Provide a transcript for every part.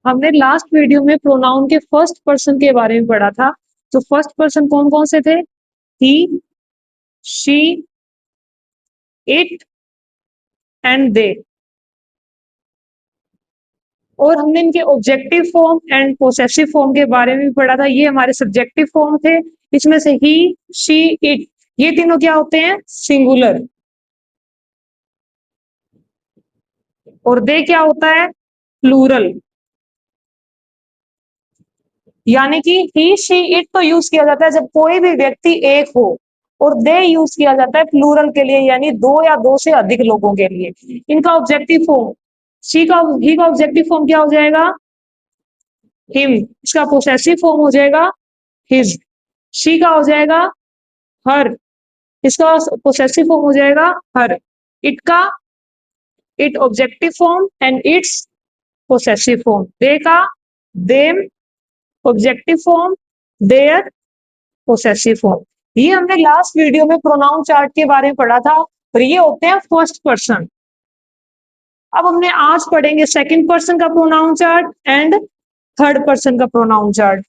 हमने last video में pronoun के फर्स्ट पर्सन के बारे में पढ़ा था। तो फर्स्ट पर्सन कौन कौन से थे? ही, शी, इट एंड दे। और हमने इनके objective form and possessive form के बारे में भी पढ़ा था। ये हमारे सब्जेक्टिव फॉर्म थे। इसमें से ही, शी, इट, ये तीनों क्या होते हैं? सिंगुलर। और दे क्या होता है? प्लूरल। यानी कि ही, शी, इट तो यूज किया जाता है जब कोई भी व्यक्ति एक हो, और दे यूज किया जाता है प्लूरल के लिए, यानी दो या दो से अधिक लोगों के लिए। इनका ऑब्जेक्टिव फॉर्म, शी का, ही का ऑब्जेक्टिव फॉर्म क्या हो जाएगा? हिम। इसका पोसेसिव फॉर्म हो जाएगा हिज। शी का हो जाएगा हर। इसका पोसेसिव फॉर्म हो जाएगा हर। इट का, it objective form and its possessive form. They का, them objective form, their possessive form. ये हमने लास्ट वीडियो में प्रोनाउन चार्ट के बारे में पढ़ा था, और ये होते हैं फर्स्ट पर्सन। अब हमने आज पढ़ेंगे सेकंड पर्सन का pronoun chart and third person का प्रोनाउन चार्ट।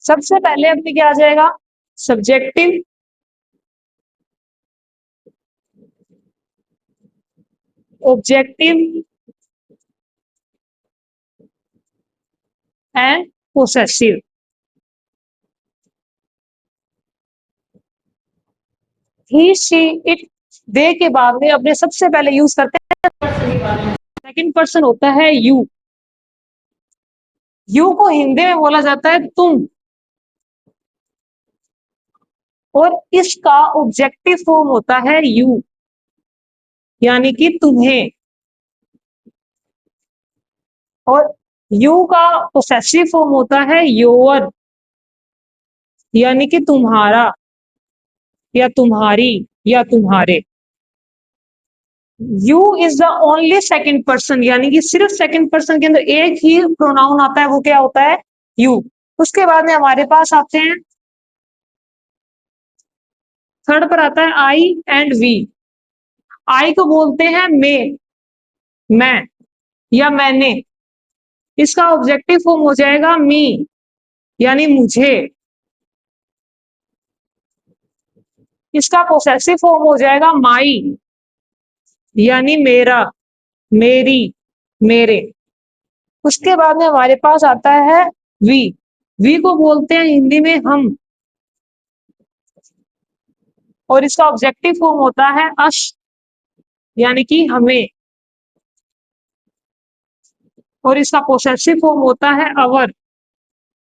सबसे पहले अपने क्या आ जाएगा? Subjective, objective and possessive. He, she, it, they के बाद में अपने सबसे पहले यूज करते हैं सेकंड पर्सन होता है यू। यू को हिंदी में बोला जाता है तुम, और इसका ऑब्जेक्टिव फॉर्म होता है यू, यानी कि तुम्हें। और यू का पोसेसिव फॉर्म होता है योर, यानी कि तुम्हारा या तुम्हारी या तुम्हारे। You is the only second person, यानी कि सिर्फ सेकंड पर्सन के अंदर एक ही प्रोनाउन आता है, वो क्या होता है? यू। उसके बाद में हमारे पास आते हैं, थर्ड पर आता है आई एंड वी। आई को बोलते हैं मैं या मैंने। इसका ऑब्जेक्टिव फॉर्म हो जाएगा मी, यानी मुझे। इसका पोसेसिव फॉर्म हो जाएगा माई, यानी मेरा, मेरी, मेरे। उसके बाद में हमारे पास आता है वी। वी को बोलते हैं हिंदी में हम, और इसका ऑब्जेक्टिव फॉर्म होता है अश, यानी कि हमें। और इसका पोसेसिव फॉर्म होता है अवर,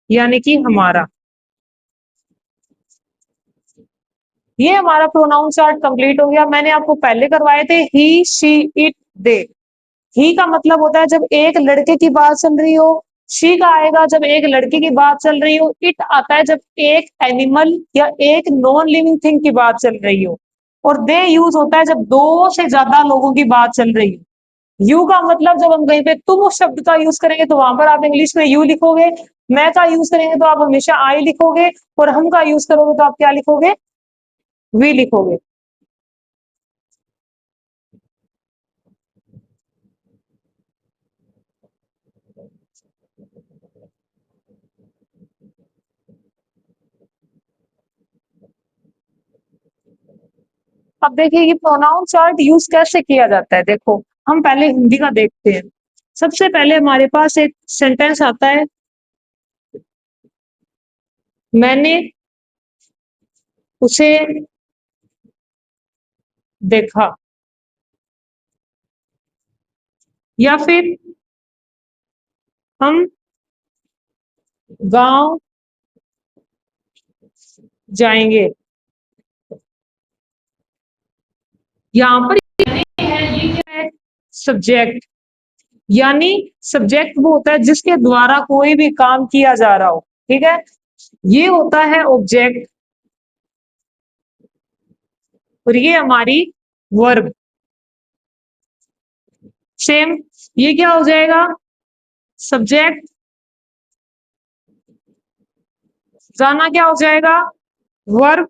यानी कि हमारा। ये हमारा प्रोनाउन चार्ट कंप्लीट हो गया। मैंने आपको पहले करवाए थे ही, शी, इट, दे। ही का मतलब होता है जब एक लड़के की बात चल रही हो। शी का आएगा जब एक लड़की की बात चल रही हो। इट आता है जब एक एनिमल या एक नॉन लिविंग थिंग की बात चल रही हो। और दे यूज होता है जब दो से ज्यादा लोगों की बात चल रही हो। यू का मतलब जब हम कहीं पे तुम शब्द का यूज करेंगे तो वहां पर आप इंग्लिश में यू लिखोगे। मैं का यूज करेंगे तो आप हमेशा आई लिखोगे। और हम का यूज करोगे तो आप क्या लिखोगे? वी लिखोगे। अब देखिए ये प्रोनाउन चार्ट यूज कैसे किया जाता है। देखो हम पहले हिंदी का देखते हैं। सबसे पहले हमारे पास एक सेंटेंस आता है, मैंने उसे देखा। या फिर हम गांव जाएंगे। यहाँ पर ये क्या है? सब्जेक्ट। यानी सब्जेक्ट वो होता है जिसके द्वारा कोई भी काम किया जा रहा हो। ठीक है, ये होता है ऑब्जेक्ट, और ये हमारी वर्ब। सेम, ये क्या हो जाएगा? सब्जेक्ट जाना क्या हो जाएगा, वर्ब।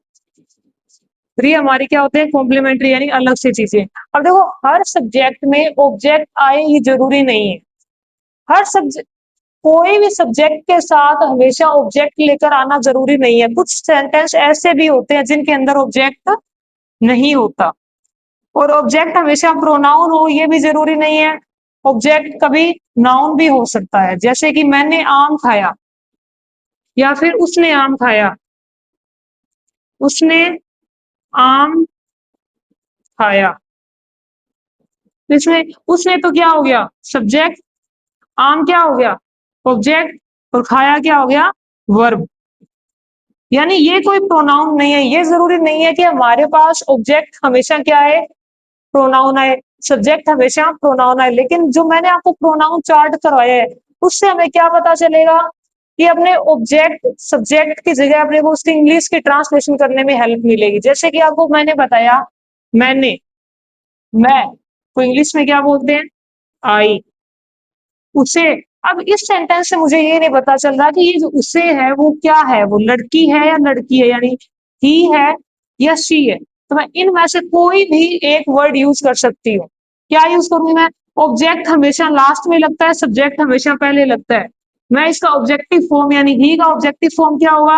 फ्री हमारी क्या होते हैं, कॉम्प्लीमेंट्री, यानी अलग से चीजें। अब देखो, हर सब्जेक्ट में ऑब्जेक्ट आए ये जरूरी नहीं है। हर सब्जेक्ट, कोई भी सब्जेक्ट के साथ हमेशा ऑब्जेक्ट लेकर आना जरूरी नहीं है। कुछ सेंटेंस ऐसे भी होते हैं जिनके अंदर ऑब्जेक्ट नहीं होता। और ऑब्जेक्ट हमेशा प्रोनाउन हो ये भी जरूरी नहीं है। ऑब्जेक्ट कभी नाउन भी हो सकता है, जैसे कि मैंने आम खाया, या फिर उसने आम खाया। उसने आम खाया, इसमें उसने तो क्या हो गया, सब्जेक्ट। आम क्या हो गया, ऑब्जेक्ट। और खाया क्या हो गया, वर्ब। यानी ये कोई प्रोनाउन नहीं है। ये जरूरी नहीं है कि हमारे पास ऑब्जेक्ट हमेशा क्या है, प्रोनाउन है। सब्जेक्ट हमेशा प्रोनाउन है। लेकिन जो मैंने आपको प्रोनाउन चार्ट करवाया है, उससे हमें क्या पता चलेगा कि अपने ऑब्जेक्ट सब्जेक्ट की जगह अपने को उसकी इंग्लिश की ट्रांसलेशन करने में हेल्प मिलेगी। जैसे कि आपको मैंने बताया, मैंने, मैं को इंग्लिश में क्या बोलते हैं, आई। उसे, अब इस सेंटेंस से मुझे ये नहीं पता चल रहा कि ये जो उसे है वो क्या है, वो लड़की है या लड़की है, यानी ही है या शी है। तो मैं इनमें से कोई भी एक वर्ड यूज कर सकती हूँ। क्या यूज करूंगी मैं, ऑब्जेक्ट हमेशा लास्ट में लगता है, सब्जेक्ट हमेशा पहले लगता है। मैं इसका ऑब्जेक्टिव फॉर्म यानी ही का ऑब्जेक्टिव फॉर्म क्या होगा,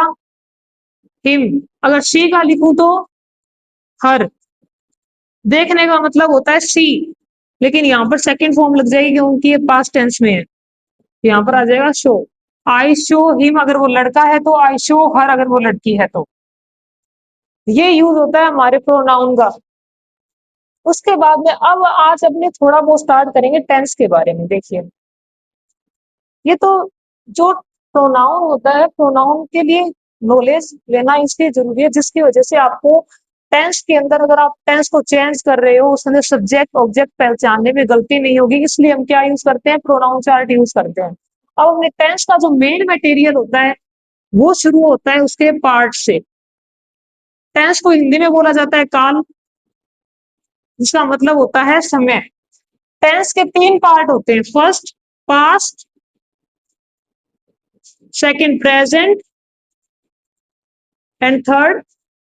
हिम। अगर शी का लिखूं तो हर। देखने का मतलब होता है सी, लेकिन यहाँ पर सेकंड फॉर्म लग जाएगी क्योंकि ये पास्ट टेंस में है। यहाँ पर आ जाएगा शो। आई शो हिम अगर वो लड़का है तो, आई शो हर अगर वो लड़की है तो। ये यूज होता है हमारे प्रोनाउन का। उसके बाद में अब आज अपने थोड़ा बहुत स्टार्ट करेंगे टेंस के बारे में। देखिए, ये तो जो प्रोनाउन होता है, प्रोनाउन के लिए नॉलेज लेना इसलिए जरूरी है जिसकी वजह से आपको टेंस के अंदर, अगर आप टेंस को चेंज कर रहे हो, उसमें सब्जेक्ट ऑब्जेक्ट पहचानने में गलती नहीं होगी। इसलिए हम क्या यूज करते हैं, प्रोनाउन चार्ट यूज करते हैं। अब अपने टेंस का जो मेन मटेरियल होता है वो शुरू होता है उसके पार्ट से। टेंस को हिंदी में बोला जाता है काल, जिसका मतलब होता है समय। टेंस के तीन पार्ट होते हैं, first past, second present and third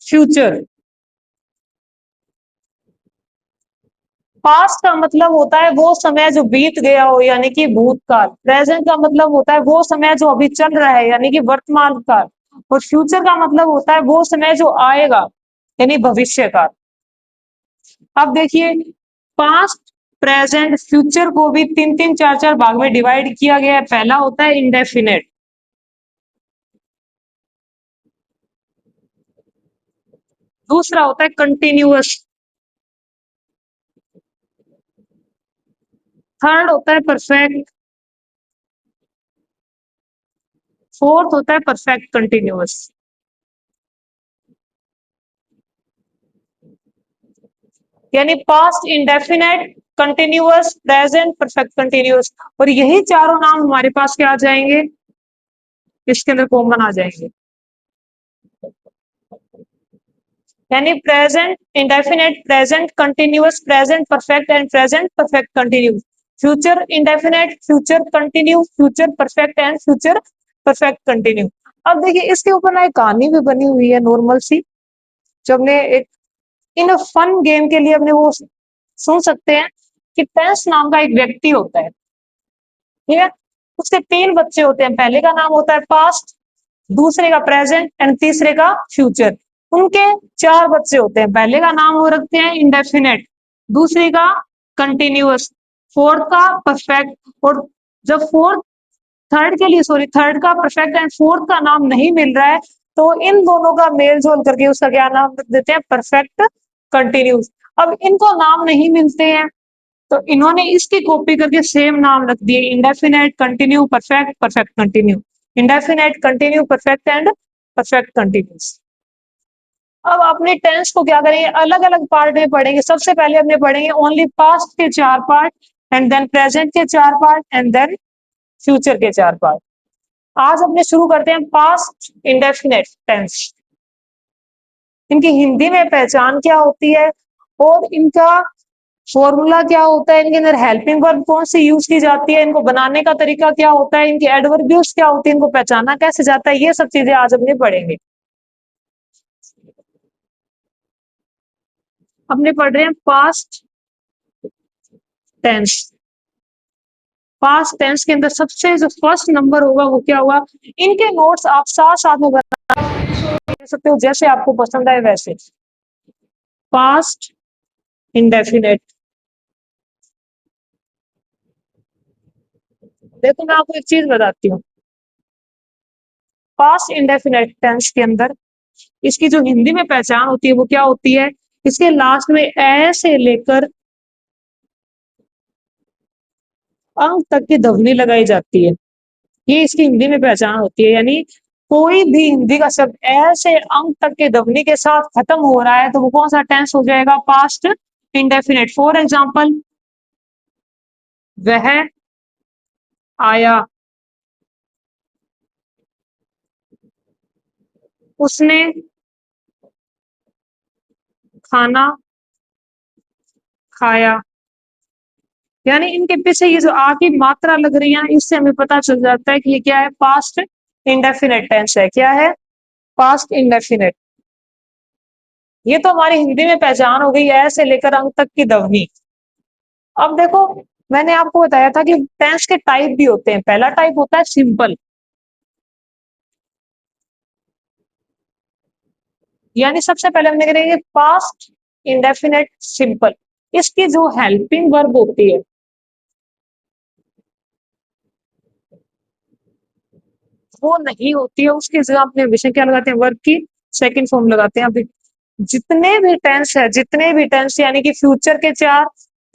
future. Past का मतलब होता है वो समय जो बीत गया हो, यानी कि भूतकाल। प्रेजेंट का मतलब होता है वो समय जो अभी चल रहा है, यानी कि वर्तमान काल। और फ्यूचर का मतलब होता है वो समय जो आएगा, यानी भविष्य काल। अब देखिए, पास्ट प्रेजेंट फ्यूचर को भी तीन तीन चार चार भाग में डिवाइड किया गया है। पहला होता है इंडेफिनेट, दूसरा होता है कंटिन्यूअस, थर्ड होता है परफेक्ट, फोर्थ होता है परफेक्ट कंटिन्यूअस। यानी past indefinite, continuous, present, perfect continuous. और यही चारों नाम हमारे पास क्या आ जाएंगे, इसके अंदर कॉमन आ जाएंगे। यानी present indefinite, present continuous, present perfect and present perfect continuous. Future indefinite, future continue, future perfect and future perfect continue. अब देखिए, इसके ऊपर ना एक कहानी भी बनी हुई है नॉर्मल सी, जो हमने एक इन फन गेम के लिए अपने वो सुन सकते हैं। कि टेंस नाम का एक व्यक्ति होता है, ठीक है। उसके तीन बच्चे होते हैं, पहले का नाम होता है पास्ट, दूसरे का प्रेजेंट एंड तीसरे का फ्यूचर। उनके चार बच्चे होते हैं, पहले का नाम वो रखते हैं इंडेफिनेट, दूसरे का कंटिन्यूअस, फोर्थ का परफेक्ट। और जब फोर्थ, थर्ड के लिए, सॉरी, थर्ड का परफेक्ट एंड फोर्थ का नाम नहीं मिल रहा है, तो इन दोनों का मेल जोल करके उसका क्या नाम रख देते हैं, परफेक्ट कंटिन्यूस। अब इनको नाम नहीं मिलते हैं, तो इन्होंने इसकी कॉपी करके सेम नाम रख दिए, indefinite continue perfect, perfect continue, indefinite continue perfect and perfect continuous. अब अपने टेंस को क्या करेंगे, अलग अलग पार्ट में पढ़ेंगे। सबसे पहले अपने पढ़ेंगे ओनली पास्ट के चार पार्ट, एंड देन प्रेजेंट के चार पार्ट, एंड देन फ्यूचर के चार पार्ट। आज अपने शुरू करते हैं पास्ट इंडेफिनेट टेंस। इनकी हिंदी में पहचान क्या होती है और इनका फॉर्मूला क्या होता है, इनके अंदर हेल्पिंग वर्ब कौन सी यूज की जाती है, इनको बनाने का तरीका क्या होता है, इनकी एडवर्बियल्स क्या होती है, इनको पहचाना कैसे जाता है, ये सब चीजें आज अपने पढ़ेंगे। अपने पढ़ रहे हैं पास्ट टेंस। पास्ट टेंस के अंदर सबसे जो फर्स्ट नंबर होगा वो क्या होगा, इनके नोट्स आप साथ साथ में बना सकते हो जैसे आपको पसंद आए वैसे। पास्ट इंडेफिनेट, देखो मैं आपको एक चीज बताती हूँ। पास्ट इंडेफिनेट टेंस के अंदर इसकी जो हिंदी में पहचान होती है वो क्या होती है, इसके लास्ट में ए से लेकर अंक तक की ध्वनि लगाई जाती है, ये इसकी हिंदी में पहचान होती है। यानी कोई भी हिंदी का शब्द ए से अंक तक के ध्वनि के साथ खत्म हो रहा है तो वो कौन सा टेंस हो जाएगा, पास्ट इंडेफिनेट। फॉर एग्जाम्पल, वह आया, उसने खाना खाया। यानी इनके पीछे ये जो आ की मात्रा लग रही है इससे हमें पता चल जाता है कि ये क्या है, पास्ट इंडेफिनेट टेंस है। क्या है, पास्ट इंडेफिनेट। ये तो हमारी हिंदी में पहचान हो गई, ऐसे लेकर अंक तक की ध्वनि। अब देखो, मैंने आपको बताया था कि टेंस के टाइप भी होते हैं। पहला टाइप होता है सिंपल, यानी सबसे पहले हमने करेंगे पास्ट इंडेफिनेट सिंपल। इसकी जो हेल्पिंग वर्ब होती है वो नहीं होती है, उसकी जगह अपने हमेशा क्या लगाते हैं, वर्ब की सेकंड फॉर्म लगाते हैं। अभी जितने भी टेंस है, जितने भी टेंस यानी कि फ्यूचर के चार,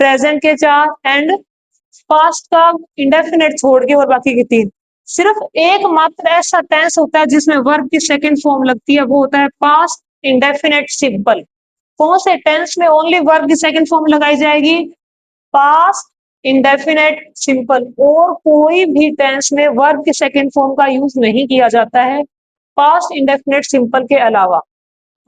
प्रेजेंट के चार एंड पास्ट का इंडेफिनेट छोड़ के और बाकी के तीन, सिर्फ एकमात्र ऐसा टेंस होता है जिसमें वर्ब की सेकंड फॉर्म लगती है, वो होता है पास्ट इंडेफिनेट सिंपल। कौन से टेंस में ओनली वर्ब की सेकंड फॉर्म लगाई जाएगी, पास्ट इंडेफिनेट सिंपल। और कोई भी टेंस में वर्ब की सेकंड फॉर्म का यूज नहीं किया जाता है पास्ट इंडेफिनेट सिंपल के अलावा।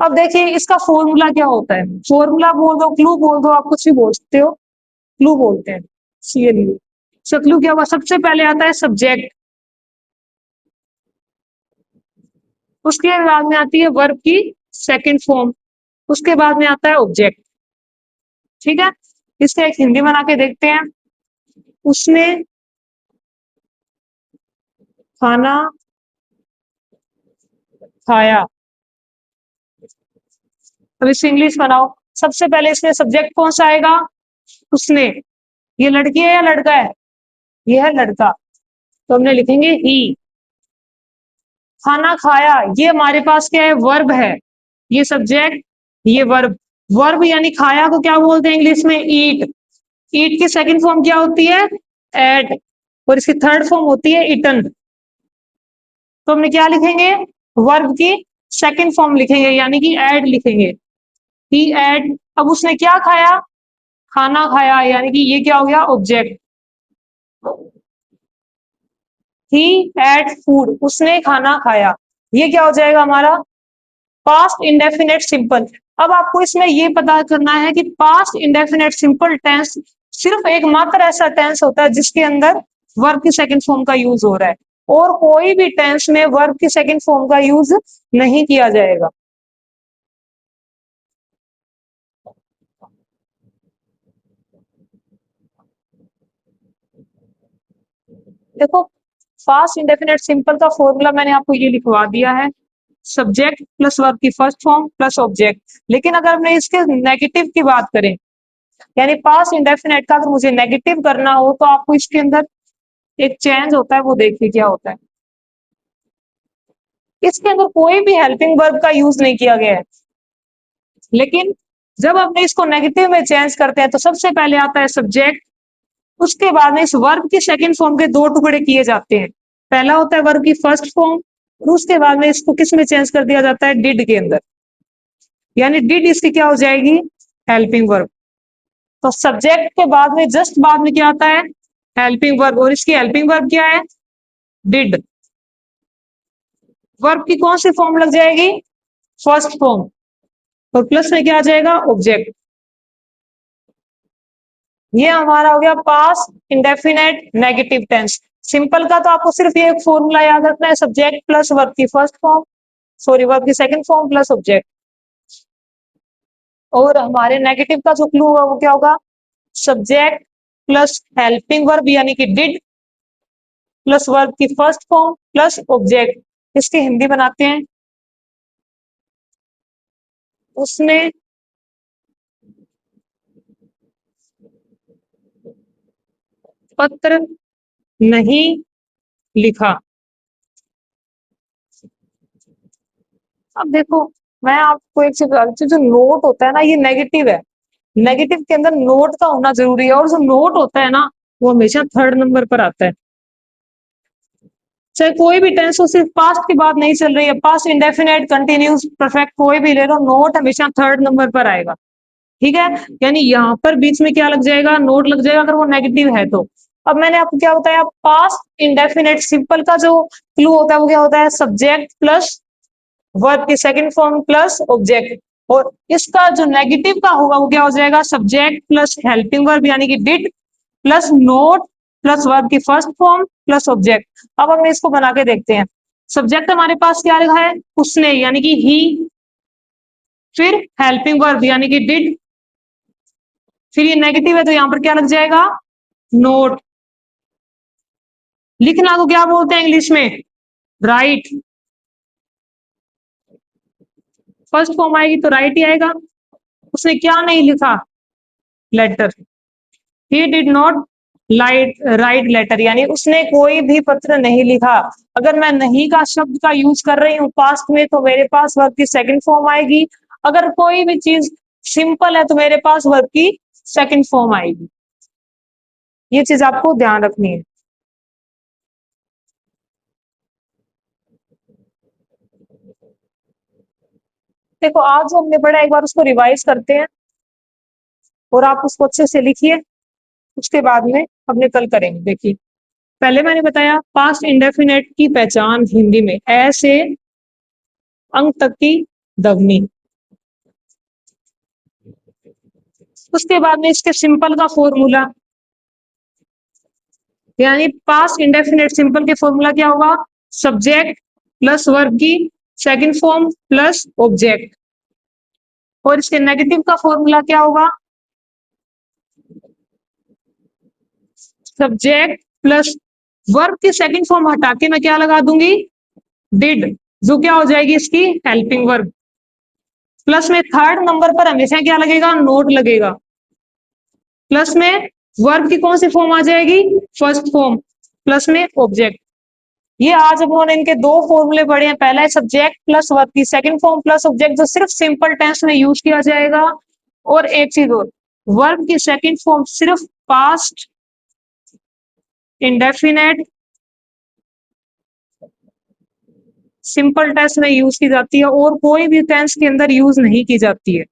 अब देखिए इसका फॉर्मूला क्या होता है, फॉर्मूला बोल दो, क्लू बोल दो, आप कुछ भी बोल सकते हो, क्लू बोलते हैं, CLU। क्लू क्या हुआ, सबसे पहले आता है सब्जेक्ट, उसके बाद में आती है वर्ब की सेकंड फॉर्म, उसके बाद में आता है ऑब्जेक्ट। ठीक है, इसका एक हिंदी बना के देखते हैं। उसने खाना खाया। अब इससे इंग्लिश बनाओ। सबसे पहले इसमें सब्जेक्ट कौन सा आएगा, उसने। ये लड़की है या लड़का है, ये है लड़का, तो हमने लिखेंगे ही। खाना खाया, ये हमारे पास क्या है, वर्ब है। ये सब्जेक्ट, ये वर्ब। वर्ब यानी खाया को क्या बोलते हैं इंग्लिश में, ईट। ईट की सेकंड फॉर्म क्या होती है, एट। और इसकी थर्ड फॉर्म होती है इटन। तो हमने क्या लिखेंगे, वर्ब की सेकंड फॉर्म लिखेंगे यानी कि एड लिखेंगे, ही एड। अब उसने क्या खाया, खाना खाया, यानी कि ये क्या हो गया, ऑब्जेक्ट। ही एट फूड, उसने खाना खाया, ये क्या हो जाएगा हमारा, पास्ट इंडेफिनेट सिंपल। अब आपको इसमें ये पता करना है कि पास्ट इंडेफिनेट सिंपल टेंस सिर्फ एकमात्र ऐसा टेंस होता है जिसके अंदर वर्ब की सेकंड फॉर्म का यूज हो रहा है, और कोई भी टेंस में वर्ब की सेकंड फॉर्म का यूज नहीं किया जाएगा। देखो, फास्ट इंडेफिनेट सिंपल का फॉर्मूला मैंने आपको ये लिखवा दिया है, सब्जेक्ट प्लस वर्ब की फर्स्ट फॉर्म प्लस ऑब्जेक्ट। लेकिन अगर हमने इसके नेगेटिव की बात करें, यानी पास्ट इंडेफिनेट का अगर मुझे नेगेटिव करना हो तो आपको इसके अंदर एक चेंज होता है, वो देखिए क्या होता है। इसके अंदर कोई भी हेल्पिंग वर्ब का यूज नहीं किया गया है, लेकिन जब हमने इसको नेगेटिव में चेंज करते हैं तो सबसे पहले आता है सब्जेक्ट, उसके बाद में इस वर्ब की सेकंड फॉर्म के दो टुकड़े किए जाते हैं। पहला होता है वर्ब की फर्स्ट फॉर्म, और उसके बाद में इसको किस में चेंज कर दिया जाता है, डिड के अंदर। यानी डिड इसकी क्या हो जाएगी, हेल्पिंग वर्ब। तो सब्जेक्ट के बाद में जस्ट बाद में क्या आता है, हेल्पिंग वर्ब, और इसकी हेल्पिंग वर्ब क्या है, डिड। वर्ब की कौन सी फॉर्म लग जाएगी, फर्स्ट फॉर्म, और प्लस में क्या आ जाएगा, ऑब्जेक्ट। ये हमारा हो गया past indefinite negative tense. Simple का तो आपको सिर्फ ये एक फॉर्मूला याद रखना है, सब्जेक्ट प्लस वर्ब की फर्स्ट फॉर्म, सॉरी वर्ब की सेकंड फॉर्म प्लस ऑब्जेक्ट। और हमारे नेगेटिव का जो क्लू होगा वो क्या होगा, सब्जेक्ट प्लस हेल्पिंग वर्ब यानी कि डिड प्लस वर्ब की फर्स्ट फॉर्म प्लस ऑब्जेक्ट। इसकी हिंदी बनाते हैं, उसने पत्र नहीं लिखा। अब देखो, मैं आपको एक चीज बताती हूँ, जो नोट होता है ना ये नेगेटिव है, नेगेटिव के अंदर नोट का होना जरूरी है, और जो नोट होता है ना वो हमेशा थर्ड नंबर पर आता है। चाहे कोई भी टेंस हो, सिर्फ पास्ट की बात नहीं चल रही है, पास्ट इंडेफिनेट कंटिन्यूस परफेक्ट कोई भी ले लो, नोट हमेशा थर्ड नंबर पर आएगा। ठीक है, यानी यहाँ पर बीच में क्या लग जाएगा, नोट लग जाएगा अगर वो नेगेटिव है तो। अब मैंने आपको क्या बताया, पास्ट इंडेफिनेट सिंपल का जो क्लू होता है वो क्या होता है, सब्जेक्ट प्लस वर्ब की सेकंड फॉर्म प्लस ऑब्जेक्ट। और इसका जो नेगेटिव का होगा वो क्या हो जाएगा, सब्जेक्ट प्लस हेल्पिंग वर्ब यानी कि did plus note plus verb की फर्स्ट फॉर्म प्लस ऑब्जेक्ट। अब हम इसको बना के देखते हैं। सब्जेक्ट हमारे पास क्या लिखा है, उसने यानी कि ही, फिर हेल्पिंग वर्ब यानी कि डिड, फिर ये नेगेटिव है तो यहां पर क्या लग जाएगा, नोट। लिखना को क्या बोलते हैं इंग्लिश में, राइट। फर्स्ट फॉर्म आएगी तो राइट ही आएगा। उसने क्या नहीं लिखा, letter. He did not write letter, यानी उसने कोई भी पत्र नहीं लिखा। अगर मैं नहीं का शब्द का यूज कर रही हूँ पास्ट में तो मेरे पास वर्ब की सेकंड फॉर्म आएगी। अगर कोई भी चीज सिंपल है तो मेरे पास वर्ब की सेकंड फॉर्म आएगी। ये चीज आपको ध्यान रखनी है। देखो आज जो हमने पढ़ा एक बार उसको रिवाइज करते हैं, और आप उसको अच्छे से लिखिए, उसके बाद में अपने कल करेंगे। देखिए, पहले मैंने बताया पास्ट इंडेफिनेट की पहचान हिंदी में ऐसे अंक तक की दवनी। उसके बाद में इसके सिंपल का फॉर्मूला, यानी पास्ट इंडेफिनेट सिंपल के फॉर्मूला क्या होगा, सब्जेक्ट प्लस वर्ब की सेकंड फॉर्म प्लस ऑब्जेक्ट। और इसके नेगेटिव का फॉर्मूला क्या होगा, सब्जेक्ट प्लस वर्ब की सेकंड फॉर्म हटा के मैं क्या लगा दूंगी, डिड, जो क्या हो जाएगी इसकी हेल्पिंग वर्ब। प्लस में थर्ड नंबर पर हमेशा क्या लगेगा, नोट लगेगा। प्लस में वर्ब की कौन सी फॉर्म आ जाएगी, फर्स्ट फॉर्म, प्लस में ऑब्जेक्ट। ये आज उन्होंने इनके दो फॉर्मूले पढ़े हैं, पहला है सब्जेक्ट प्लस वर्ब की सेकंड फॉर्म प्लस ऑब्जेक्ट, जो सिर्फ सिंपल टेंस में यूज किया जाएगा। और एक चीज और, वर्ब की सेकंड फॉर्म सिर्फ पास्ट इंडेफिनेट सिंपल टेंस में यूज की जाती है, और कोई भी टेंस के अंदर यूज नहीं की जाती है।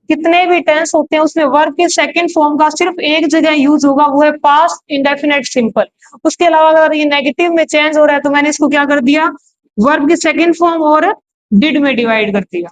कितने भी टेंस होते हैं उसमें वर्ब के सेकंड फॉर्म का सिर्फ एक जगह यूज होगा, वो है पास्ट इंडेफिनेट सिंपल। उसके अलावा अगर ये नेगेटिव में चेंज हो रहा है तो मैंने इसको क्या कर दिया, वर्ब की सेकंड फॉर्म और डिड में डिवाइड कर दिया।